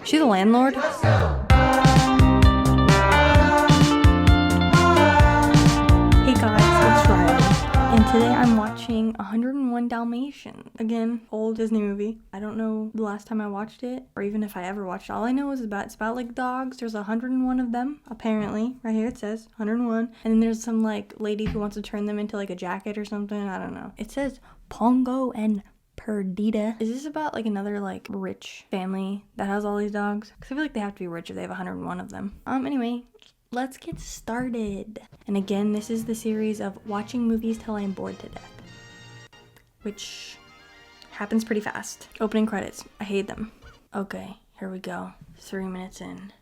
She the landlord? Hey guys, it's Riley, and today I'm watching 101 Dalmatians. Again, old Disney movie. I don't know the last time I watched it, or even if I ever watched it. All I know is it's about like dogs. There's 101 of them, apparently. Right here it says 101. And then there's some like lady who wants to turn them into like a jacket or something. I don't know. It says Pongo and Perdita. Is this about like another like rich family that has all these dogs? Because I feel like they have to be rich if they have 101 of them. Anyway, let's get started. And again, this is the series of watching movies till I'm bored to death, which happens pretty fast. Opening credits. I hate them. Okay, here we go. 3 minutes in.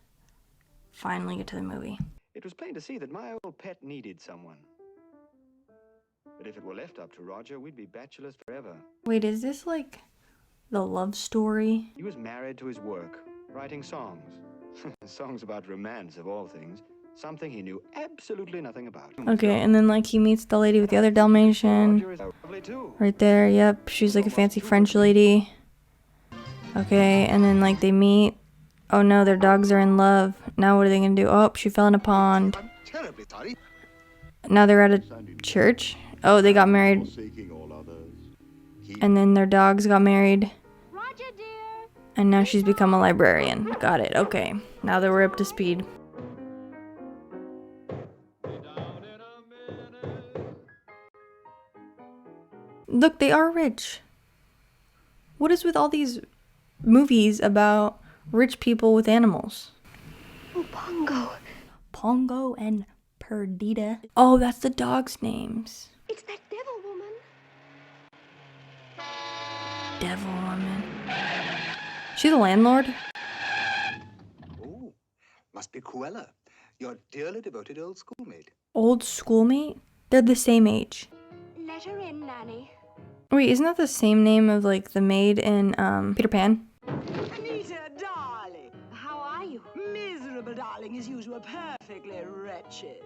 Finally get to the movie. It was plain to see that my old pet needed someone. But if it were left up to Roger, we'd be bachelors forever. Wait, is this like the love story? He was married to his work, writing songs. Songs about romance, of all things. Something he knew absolutely nothing about. Okay, and then like he meets the lady with the other Dalmatian. Roger is lovely too. Right there, yep. She's like a fancy French lady. Okay, and then like they meet. Oh no, their dogs are in love. Now what are they gonna do? Oh, she fell in a pond. I'm terribly sorry. Now they're at a church. Oh, they got married. And then their dogs got married. Roger, dear. And now she's become a librarian. Got it, okay. Now that we're up to speed. Look, they are rich. What is with all these movies about rich people with animals? Oh, Pongo. Pongo and Perdita. Oh, that's the dogs' names. It's that devil woman. Devil woman. She the landlord? Oh, must be Cruella, your dearly devoted old schoolmate. Old schoolmate? They're the same age. Let her in, Nanny. Wait, isn't that the same name of like the maid in Peter Pan? Anita, darling. How are you? Miserable, darling, as usual. Perfectly wretched.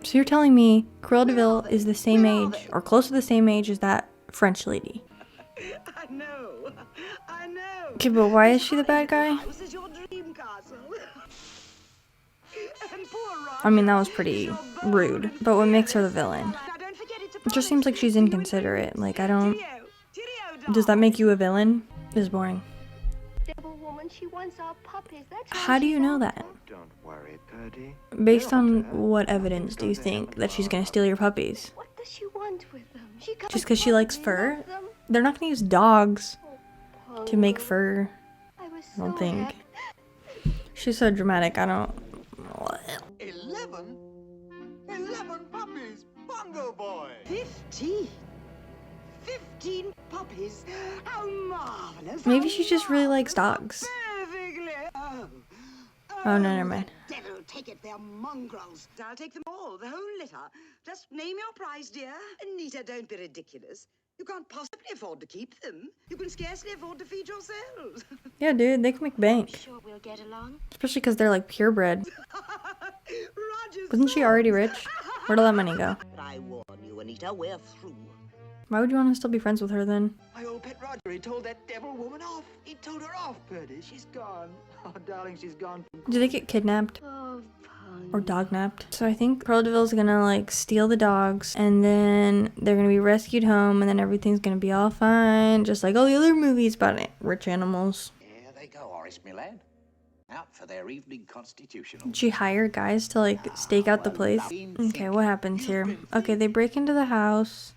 So you're telling me Cruella de Vil is the same age, or close to the same age as that French lady? I know. I know. Okay, but why is she the bad guy? House is your dream castle. And poor Roger. I mean, that was pretty rude. But what makes her the villain? Now, don't forget it's a It just seems like she's inconsiderate. Like, I don't... Cheerio, Does that make you a villain? This is boring. Devil woman, she wants our puppies. That's How do you know that? Don't worry, Purdy. Based on what evidence do you think that she's gonna steal your puppies? What does she want with them? She can't Just because she likes possibly fur? love them. They're not gonna use dogs Oh, to make Pongo. fur. I was I don't so think. happy. She's so dramatic, I don't... 11? 11 puppies, Bongo Boy. 15. 15 puppies. How marvelous. Maybe she just really likes dogs. Perfectly. Oh, no, never mind. Devil, take it, they're mongrels. I'll take them all, the whole litter. Just name your price, dear. Anita, don't be ridiculous. You can't possibly afford to keep them. You can scarcely afford to feed yourselves. Yeah, dude, they can make bank. Sure we'll get along. Especially because they're like purebred. Roger's Wasn't she already rich? Where'd all that money go? But I warn you, Anita, we're through. Why would you want to still be friends with her then? My old pet Roger, he told that devil woman off. He told her off, Purdy. She's gone. Oh, darling, she's gone. Did they get kidnapped? Oh, Pongo. Or dog-napped? So I think Cruella de Vil's gonna like steal the dogs, and then they're gonna be rescued home, and then everything's gonna be all fine. Just like all the other movies about rich animals. Here they go, Horace, my lad. Out for their evening constitutional. Did she hire guys to like stake out the place? Okay, what happens here? Okay, they break into the house.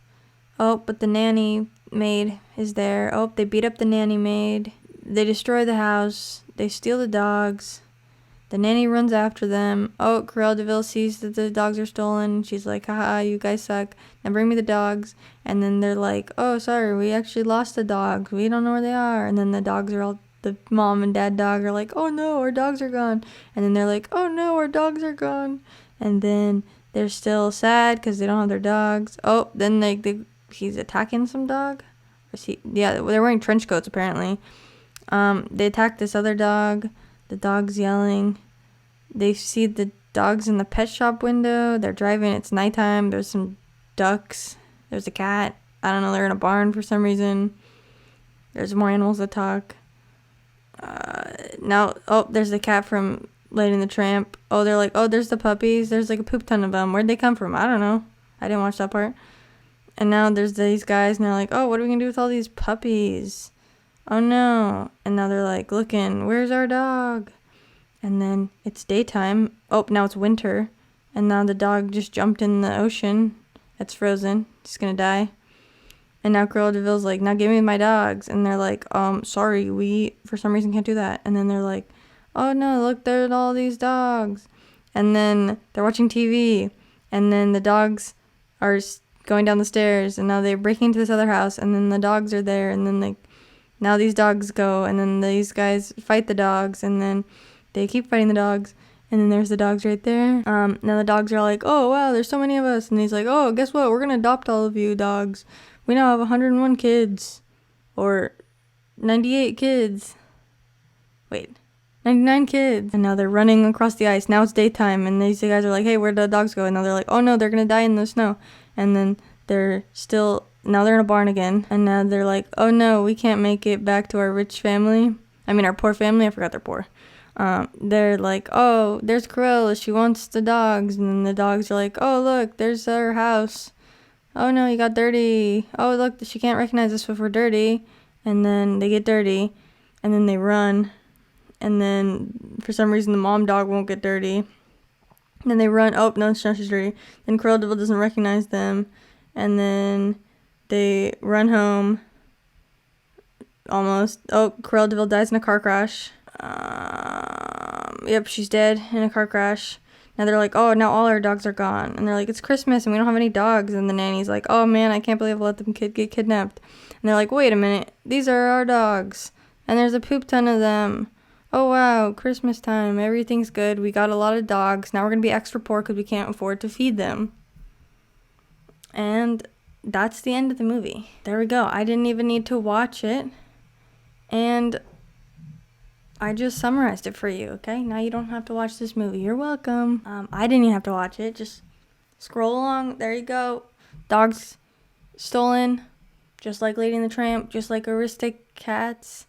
Oh, but the nanny maid is there. Oh, they beat up the nanny maid. They destroy the house. They steal the dogs. The nanny runs after them. Oh, Cruella de Vil sees that the dogs are stolen. She's like, haha, you guys suck. Now bring me the dogs. And then they're like, oh, sorry, we actually lost the dogs. We don't know where they are. And then the dogs are all, the mom and dad dog are like, oh no, our dogs are gone. And then they're like, oh no, our dogs are gone. And then they're still sad because they don't have their dogs. Oh, then he's attacking some dog. Yeah, they're wearing trench coats apparently. They attack this other dog. The dog's yelling. They see the dogs in the pet shop window. They're driving. It's nighttime. There's some ducks. There's a cat. I don't know. They're in a barn for some reason. There's more animals that talk. now, oh, there's the cat from Lady and the Tramp. Oh, they're like, oh, there's the puppies. There's like a poop ton of them. Where'd they come from? I don't know. I didn't watch that part. And now there's these guys, and they're like, oh, what are we gonna do with all these puppies? Oh no. And now they're like, looking, where's our dog? And then it's daytime. Oh, now it's winter. And now the dog just jumped in the ocean. It's frozen. It's gonna die. And now Cruella de Vil's like, now give me my dogs. And they're like, sorry, we for some reason can't do that. And then they're like, oh no, look, there's all these dogs. And then they're watching TV. And then the dogs are going down the stairs. And now they're breaking into this other house. And then the dogs are there. And then now these dogs go. And then these guys fight the dogs. And then they keep fighting the dogs. And then there's the dogs right there. Now the dogs are like, oh wow, there's so many of us. And he's like, oh, guess what? We're gonna adopt all of you dogs. We now have 101 kids. Or 98 kids. Wait, 99 kids. And now they're running across the ice. Now it's daytime. And these guys are like, hey, where'd the dogs go? And now they're like, oh no, they're gonna die in the snow. And then now they're in a barn again. And now they're like, oh no, we can't make it back to our rich family. I mean, our poor family. I forgot they're poor. They're like, oh, there's Cruella, she wants the dogs. And then the dogs are like, oh, look, there's our house. Oh no, you got dirty. Oh, look, she can't recognize us if we're dirty. And then they get dirty. And then they run. And then for some reason the mom dog won't get dirty. And then they run. Oh, no, she's dirty. Then Cruella de Vil doesn't recognize them. And then they run home. Almost. Oh, Cruella de Vil dies in a car crash. Yep, she's dead in a car crash. Now they're like, oh, now all our dogs are gone. And they're like, it's Christmas and we don't have any dogs. And the nanny's like, oh man, I can't believe I let them get kidnapped. And they're like, wait a minute, these are our dogs. And there's a poop ton of them. Oh wow, Christmas time, everything's good. We got a lot of dogs. Now we're going to be extra poor because we can't afford to feed them. And that's the end of the movie. There we go. I didn't even need to watch it. And I just summarized it for you, okay? Now you don't have to watch this movie. You're welcome. I didn't even have to watch it. Just scroll along. There you go. Dogs stolen, just like Lady and the Tramp, just like Aristocats.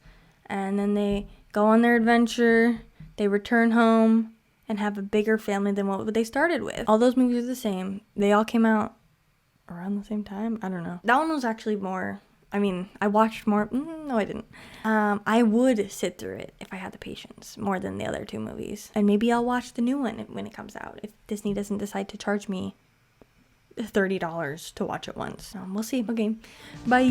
And then they go on their adventure. They return home and have a bigger family than what they started with. All those movies are the same. They all came out around the same time. I don't know. That one was actually more... I watched more. No, I didn't. I would sit through it if I had the patience more than the other two movies. And maybe I'll watch the new one when it comes out if Disney doesn't decide to charge me $30 to watch it once. We'll see. Okay. Bye.